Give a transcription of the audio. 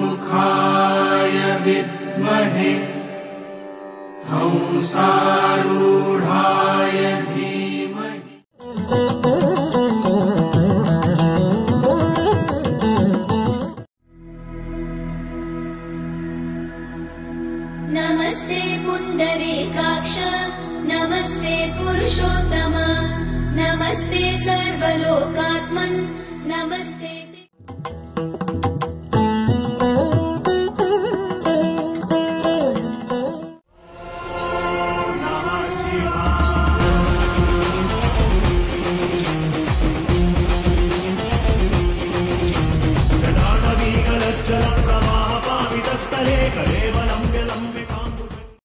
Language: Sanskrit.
चतुर्मुखाय विद्महे हंसारूढाय धीमहि। नमस्ते पुण्डरीकाक्ष नमस्ते पुरुषोत्तम नमस्ते सर्वलोकात्मन् नमस्ते।